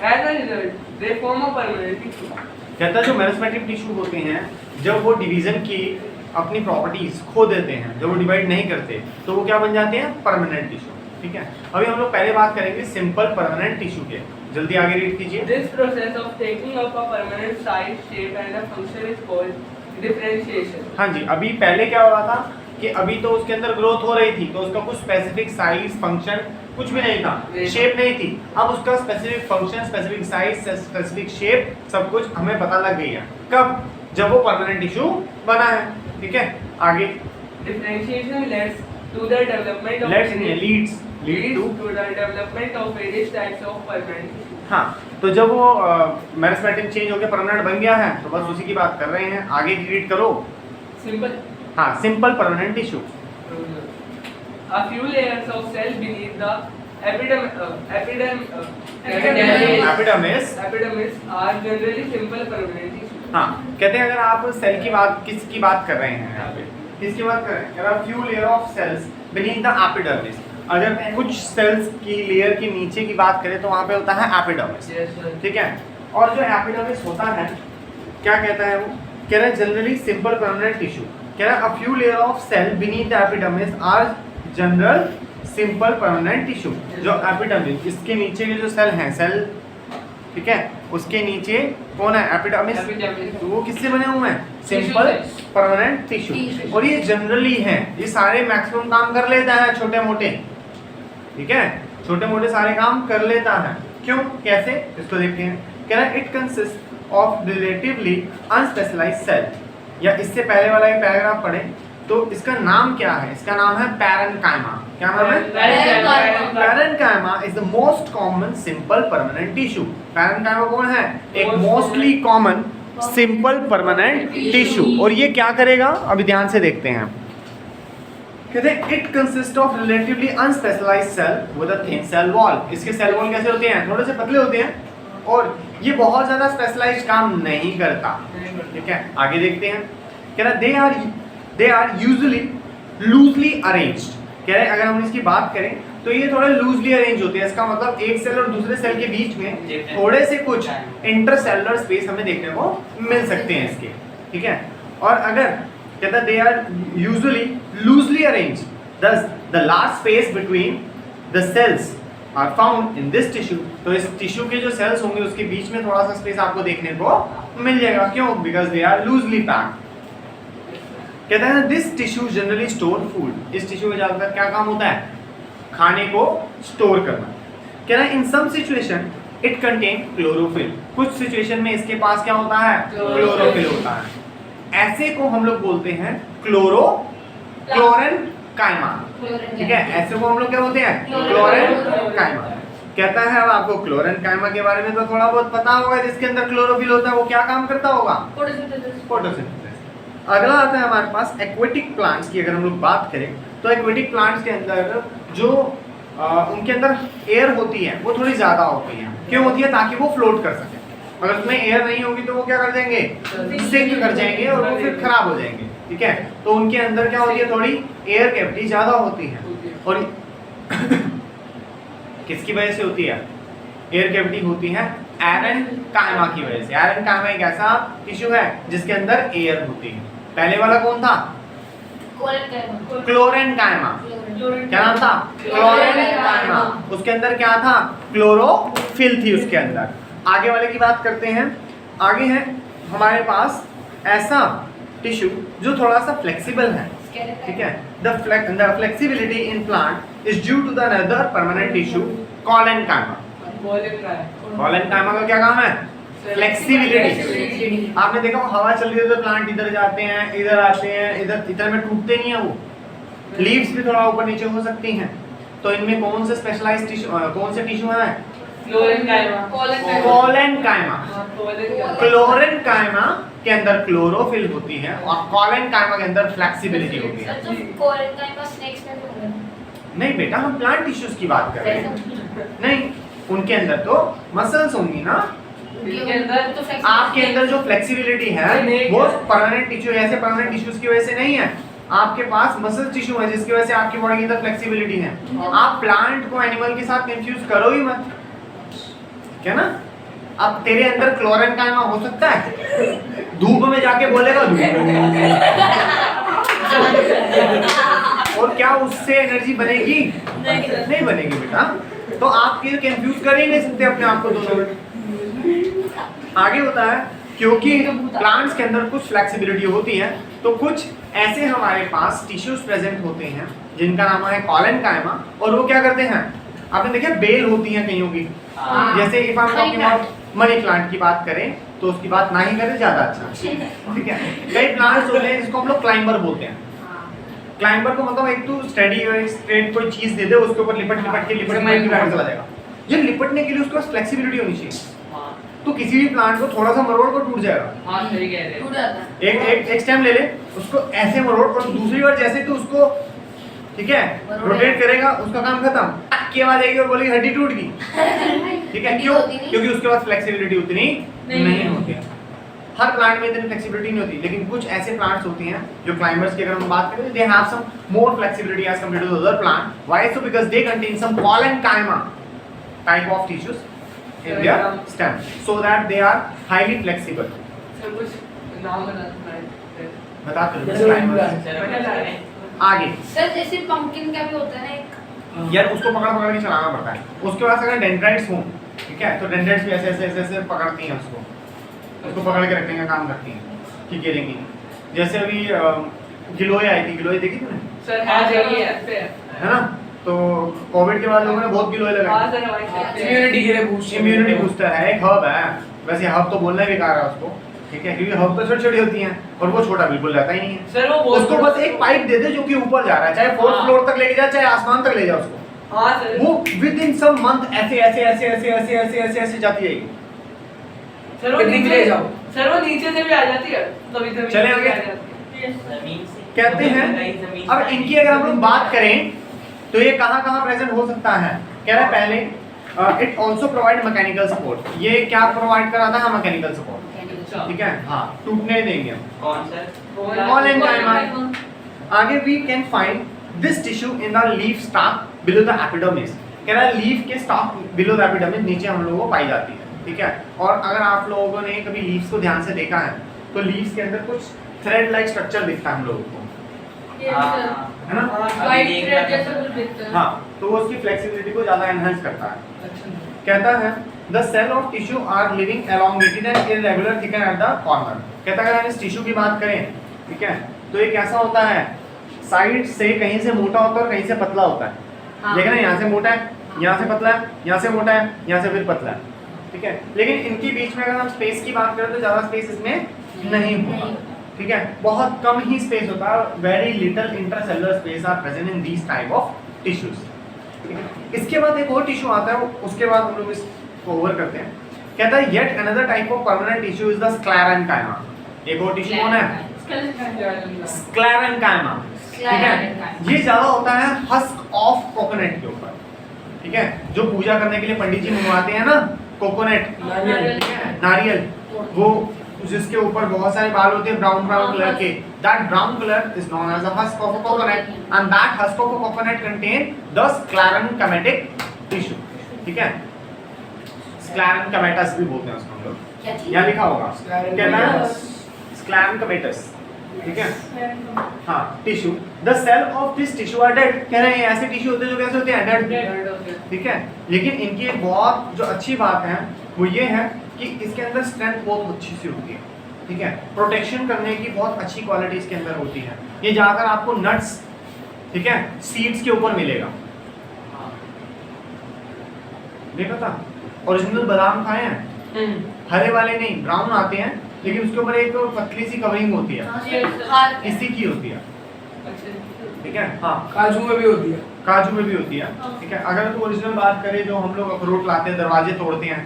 As a result, they form a permanent tissue. कहता है जो मेरिस्टेमेटिक टिश्यू होते हैं जब वो डिवीजन की अपनी प्रॉपर्टीज खो देते हैं, जब वो डिवाइड नहीं करते तो वो क्या बन जाते हैं? Permanent tissue. ठीक है, अभी हम लोग पहले बात करेंगे सिंपल परमानेंट टिश्यू के। जल्दी आगे रीड कीजिए। This process of taking up a permanent size, shape and a function is called differentiation. हाँ जी, अभी पहले क्या हो रहा था कि अभी तो उसके अंदर ग्रोथ हो रही थी तो उसका कुछ स्पेसिफिक साइज, फंक्शन कुछ भी नहीं था, शेप नहीं थी। अब उसका specific function, specific size, specific shape सब कुछ हमें पता लग गई है। कब? जब वो परमानेंट टिश्यू बना है। ठीक है, आगे Differentiation leads to the development of leads to the development of various types of permanent tissue. हाँ, तो जब वो मेरिस्टेमेटिक चेंज होकर परमानेंट बन गया है तो बस उसी की बात कर रहे हैं। आगे रीड करो। Simple. हाँ, simple permanent tissue. A few layers of cell beneath the epidermis are generally simple permanent tissue. हाँ, कहते हैं अगर आप सेल की बात, किसकी बात कर रहे हैं यहाँ पे? किसकी बात कर रहे हैं? अगर few layer of cells beneath the epidermis, अगर कुछ सेल्स की लेयर के नीचे की बात करें तो वहाँ पे होता है एपिडर्मिस। ठीक है, और जो एपिडर्मिस होता है क्या कहता है वो? कह रहा है जनरली सिंपल परमानेंट टिश्यू। कह रहा है a few layer of cell beneath the epidermis are general simple permanent tissue. जो एपिडर्मिस, इसके नीचे के जो सेल हैं, सेल ठीक है, उसके नीचे कौन है? एपिडर्मिस। तो वो किससे बने हुए हैं? Simple permanent tissue. और ये जनरली है, ये सारे मैक्सिमम काम कर लेता है, छोटे मोटे। ठीक है, छोटे मोटे सारे काम कर लेता है। क्यों? कैसे? इसको देखते हैं। कह रहा है it consist of relatively unspecialised cell. या इससे पहले वाला एक पैराग्राफ पढ़े तो इसका नाम क्या है? इसका नाम है पैरेन्काइमा। क्या नाम है? Parenchyma is the most common simple permanent tissue. Parenchyma कौन है? एक mostly common simple permanent tissue. और ये क्या करेगा? अभी ध्यान से देखते हैं। कहते हैं it consist of relatively unspecialised cell with a thin cell wall. इसके सेल वॉल कैसे होते हैं? थोड़े से पतले होते हैं और ये बहुत ज्यादा स्पेशलाइज्ड काम नहीं करता। ठीक है, आगे देखते हैं। कह रहा they are usually loosely arranged. कह रहे अगर हम इसकी बात करें तो ये थोड़े लूजली अरेंज होते हैं। इसका मतलब एक सेल और दूसरे सेल के बीच में थोड़े से कुछ इंटरसेलुलर स्पेस हमें देखने को मिल सकते हैं इसके। ठीक है, और अगर कहता they are usually loosely arranged, thus the large space between the cells are found in this tissue। तो इस टिश्यू के जो सेल्स होंगे उसके बीच में थोड़ा सा स्पेस आपको देखने को मिल जाएगा। क्यों? Because they are loosely packed. कहता है this tissue generally store food. इस टिश्यू में ज्यादातर क्या काम होता है? खाने को स्टोर करना। कह रहा है in some situation it contain chlorophyll. कुछ सिचुएशन में इसके पास क्या होता है? क्लोरोफिल होता है। ऐसे को हम लोग बोलते हैं क्लोरेन्काइमा। ठीक है, ऐसे को हम लोग क्या बोलते हैं? क्लोरेन्काइमा। कहता है अब आपको क्लोरेन्काइमा के बारे में तो थोड़ा बहुत पता होगा। जिसके अंदर क्लोरोफिल होता है वो क्या काम करता होगा? फोटोसिंथेसिस। अगला आता है हमारे पास एक्वेटिक प्लांट्स की। अगर हम लोग बात करें तो एक्वेटिक प्लांट्स के अंदर जो उनके अंदर एयर होती है वो थोड़ी ज़्यादा होती है। क्यों होती है? ताकि वो फ्लोट कर सके। अगर उसमें एयर नहीं होगी तो वो क्या कर देंगे? सिंक कर जाएंगे और वो फिर खराब हो जाएंगे। ठीक है, तो उनके अंदर क्या होती है? थोड़ी एयर कैविटी ज़्यादा होती है। और किसकी वजह से होती है एयर कैविटी? होती है पैरेन्काइमा की वजह से। पैरेन्काइमा एक ऐसा टिश्यू है जिसके अंदर एयर होती है। पहले वाला कौन था? क्लोरेन्काइमा। क्या नाम था? क्लोरेन्काइमा। उसके अंदर क्या था? क्लोरोफिल थी उसके अंदर। आगे वाले की बात करते हैं। आगे है हमारे पास ऐसा टिश्यू जो थोड़ा सा फ्लेक्सिबल है। ठीक है, the flexibility in plant is due to the another permanent tissue collenchyma. Collenchyma का क्या काम है? फ्लेक्सिबिलिटी। आपने देखा हवा चल रही है तो प्लांट इधर जाते हैं, इधर आते हैं, इधर में टूटते नहीं है। वो लीव्स भी थोड़ा ऊपर नीचे हो सकती हैं। तो इनमें कौन से स्पेशलाइज्ड टिश्यू, कौन से टिश्यू है? कॉलेन्काइमा। क्लोरेन्काइमा के अंदर क्लोरोफिल होती है और कॉलेन्काइमा के अंदर फ्लेक्सिबिलिटी होती है। नहीं बेटा, हम प्लांट टिश्यूज की बात कर रहे हैं। नहीं, उनके अंदर तो मसल्स होंगी ना। आपके अंदर जो फ्लेक्सिबिलिटी है वो परमानेंट टिश्यू, ऐसे परमानेंट टिश्यूज की वजह से नहीं है। आपके पास मसल टिश्यू है जिसकी वजह से आपकी बॉडी के अंदर फ्लेक्सिबिलिटी है। आप प्लांट को एनिमल के साथ कंफ्यूज करो ही मत, क्या ना? अब तेरे अंदर क्लोरेनकाइमा हो सकता है? धूप में जाके बोलेगा और क्या उससे एनर्जी बनेगी? नहीं बनेगी बेटा। तो आप ये कंफ्यूज कर ही नहीं सकते अपने आप को दोनों में। आगे होता है क्योंकि प्लांट्स के अंदर कुछ फ्लेक्सिबिलिटी होती है, तो कुछ ऐसे हमारे पास टिश्यूज प्रेजेंट होते हैं जिनका नाम है कॉलेनकाइमा, और वो क्या करते हैं? आपने देखा बेल होती है कईयों की, जैसे if I am talking about money plant की बात करें तो उसकी बात ना ही करें ज्यादा अच्छा, ठीक है। कई प्लांट्स होते हैं जिसको हम लोग क्लाइंबर बोलते हैं। क्लाइंबर को मतलब एक तो स्टडी और एक स्ट्रेट कोई चीज दे दे, उसके ऊपर लिपट के ऊपर चला जाएगा। ये लिपटने के लिए उसके पास फ्लेक्सिबिलिटी होनी चाहिए, तो किसी भी प्लांट को थोड़ा सा मरोड़ को टूट जाएगा। हाँ सही कह रहे हैं। एक स्टेम ले ले, उसको ऐसे मरोड़, और दूसरी बार जैसे तो उसको ठीक है रोटेट करेगा, उसका काम खत्म। की आवाज आएगी और बोलेगी हड्डी टूट गई, ठीक है। क्यों? क्योंकि उसके पास फ्लेक्सिबिलिटी उतनी नहीं होती है। हर प्लांट में इतनी फ्लेक्सिबिलिटी नहीं होती, लेकिन कुछ ऐसे प्लांट्स होती हैं जो क्लाइंबर्स की अगर हम बात करें, they have some more flexibility as compared to other plant. Why? So because they contain some collenchyma type of tissues in their stem, so that they are highly flexible. Sir कुछ नाम बता दो बता आगे। सर जैसे pumpkin का भी होता है ना एक, यार उसको पकड़ के चलाना पड़ता है। उसके पास अगर डेंड्राइट्स हो, ठीक है, तो डेंड्राइट्स भी ऐसे ऐसे ऐसे ऐसे पकड़ती हैं उसको पकड़ के रखने का काम करती हैं कि गिरेंगी। जैसे अभी गिलोय आई थी, गिलोय देखी तुमने? सर हाँ है ना, तो कोविड के बाद लोगों ने बहुत गिलोय लगाई। हाँ सर हमारी इम्यूनिटी के लिए बूस्ट, इम्यूनिटी बूस्टर है, एक हब है। वैसे हब तो बोलना ही बेकार है उसको, ठीक है, क्योंकि हब तो छोटी छोटी होती हैं और वो छोटा बिल्कुल रहता ही नहीं है। सर वो उसको बस एक पाइप दे दे जो कि ऊपर जा रहा है, चाहे 4th फ्लोर तक लेके जाए, चाहे आसमान तक ले जाए उसको। हाँ सर वो विद इन सम मंथ ऐसे ऐसे ऐसे ऐसे ऐसे ऐसे ऐसे ऐसे जाती रहेगी। सर वो कितनी नीचे ले जाओ? सर वो नीचे से भी आ जाती है, कभी कभी चले आगे। कहते हैं अब इनकी अगर हम लोग बात करें तो ये कहाँ प्रेजेंट हो सकता है? कह रहा है पहले it also provide mechanical support. ये क्या प्रोवाइड कराता है? मैकेनिकल सपोर्ट, ठीक है। हाँ, टूटने देंगे हम। कौन सर? कॉलेनकाइमा। आगे we can find this tissue in the leaf stalk below the epidermis. कह रहा है लीफ के स्टॉक बिलो द एपिडर्मिस, नीचे हम लोगों को पाई जाती है, ठीक है। और अगर आप लोगों ने कभी लीव्स को ध्यान से देखा है तो लीव्स के अंदर कुछ थ्रेड लाइक स्ट्रक्चर दिखता है हम लोगों को, है ना? वाइट थ्रेड जैसा कुछ दिखता है। हाँ, तो वो उसकी फ्लेक्सिबिलिटी को ज्यादा एनहांस करता है। कहता है the cell of tissue are living elongated and irregular thicken at the corner. कहता है अगर हम इस टिश्यू की बात करें, ठीक है, तो ये कैसा होता है? साइड से कहीं से मोटा होता है और कहीं से पतला होता है। हाँ। लेकिन यहाँ से मोटा है, यहाँ से पतला है, यहाँ से मोटा है, यहाँ से फिर पतला है, ठीक है। लेकिन इनके बीच में अगर हम स्पेस की बात करें तो ज्यादा स्पेस इसमें नहीं होगा, ठीक है। बहुत कम ही स्पेस होता है, very little intercellular space are present in these type of tissues, ठीक है। इसके बाद एक और टिश्यू आता है, उसके बाद हम लोग इसको ओवर करते हैं। कहता है yet another type of permanent tissue is the sclerenchyma. एक और टिश्यू कौन है? स्क्लेरेन्काइमा, ठीक है। ये ज्यादा होता है हस्क ऑफ कोकोनट के ऊपर, ठीक है। जो पूजा करने के लिए पंडित जी मंगवाते हैं ना, कोकोनट, ठीक है, नारियल, वो जिसके ऊपर बहुत सारे बाल होते हैं ब्राउन कलर के, that brown color is known as the husk of a coconut and that husk of a coconut contain the sclerenchymatic tissue, ठीक है। sclerenchymatous भी बोलते हैं उसको हम लोग, यहाँ लिखा होगा sclerenchymatous, ठीक है। हाँ, tissue. the cell of this tissue are dead। कह रहे हैं ऐसे टिश्यू होते हैं जो कैसे होते हैं? dead, ठीक है। लेकिन इनकी एक बहुत जो अच्छी बात है वो ये है कि इसके अंदर स्ट्रेंथ बहुत अच्छी सी होती है, ठीक है। प्रोटेक्शन करने की बहुत अच्छी क्वालिटी इसके अंदर होती है। ये ज्यादातर आपको नट्स, ठीक है, सीड्स के ऊपर मिलेगा। देखा था ओरिजिनल बादाम खाए हैं? हरे वाले नहीं, ब्राउन आते हैं, लेकिन उसके ऊपर एक पतली सी कवरिंग होती है, इसी की होती है, ठीक है। हाँ, काजू में भी होती है, काजू में भी होती है, ठीक है। अगर तो ओरिजिनल बात करें जो हम लोग अखरोट लाते हैं, दरवाजे तोड़ते हैं,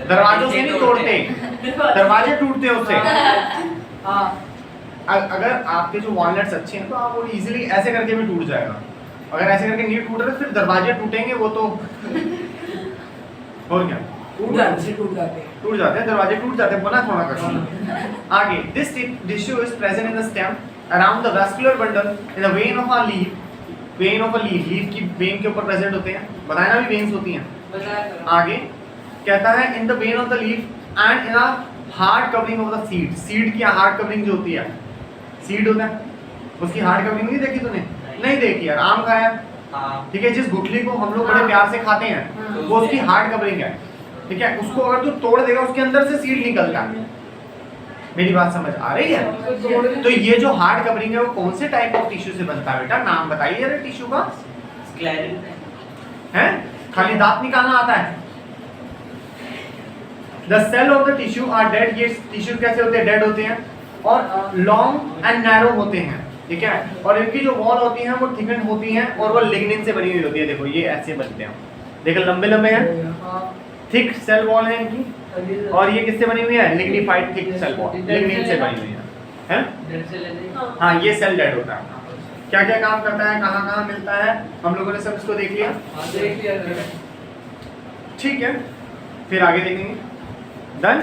दरवाजों से नहीं तोड़ते, दरवाजे टूटते हैं उससे। अगर आपके जो वॉलनट्स अच्छे हैं तो आप वो इजीली ऐसे करके भी टूट जाएगा। अगर ऐसे करके नहीं टूट रहे फिर दरवाजे टूटेंगे, वो तो और क्या टूट जाते हैं, दरवाजे टूट जाते हैं, बना थोड़ा कर। आगे this tissue is present in the stem around the vascular bundle in the when of a leaf. When of a leaf, leaf की वेन के ऊपर प्रेजेंट होते हैं, बताया ना भी वेन्स होती हैं। आगे कहता है in the when of the leaf and in a hard covering of the seed. Seed की हार्ड कवरिंग जो होती है, सीड होता है उसकी हार्ड कवरिंग नहीं देखी तूने? नहीं देखी यार। आम खाया, ठीक है, जिस गुठली को हम लोग बड़े प्यार से खाते हैं वो उसकी हार्ड कवरिंग है, ठीक है। उसको अगर तू तोड़ देगा उसके अंदर से सीड निकलता है। मेरी बात समझ आ रही है? तो ये जो हार्ड कवरिंग है वो कौन से टाइप ऑफ टिश्यू से बनता है बेटा? नाम बताइए अरे टिश्यू का। हैं? खाली दांत निकालना आता है? The cell of the tissue are dead. ये टिश्यू कैसे होते हैं? डेड होते हैं और लॉन्ग एंड नैरो होते हैं, ठीक है। और इनकी जो वॉल होती है वो थिकन होती हैं और वो लिग्निन से बनी हुई होती है। देखो ये ऐसे बनते हैं, देखो लंबे लंबे हैं, थिक सेल वॉल है इनकी। और ये किससे बनी हुई है? Lignified thick cell wall, lignin से बनी हुई है, हैं? हाँ, ये सेल डेड होता है। क्या क्या काम करता है, कहाँ कहाँ मिलता है, हम लोगों ने सब इसको देख लिया, ठीक है। फिर आगे देखेंगे। डन।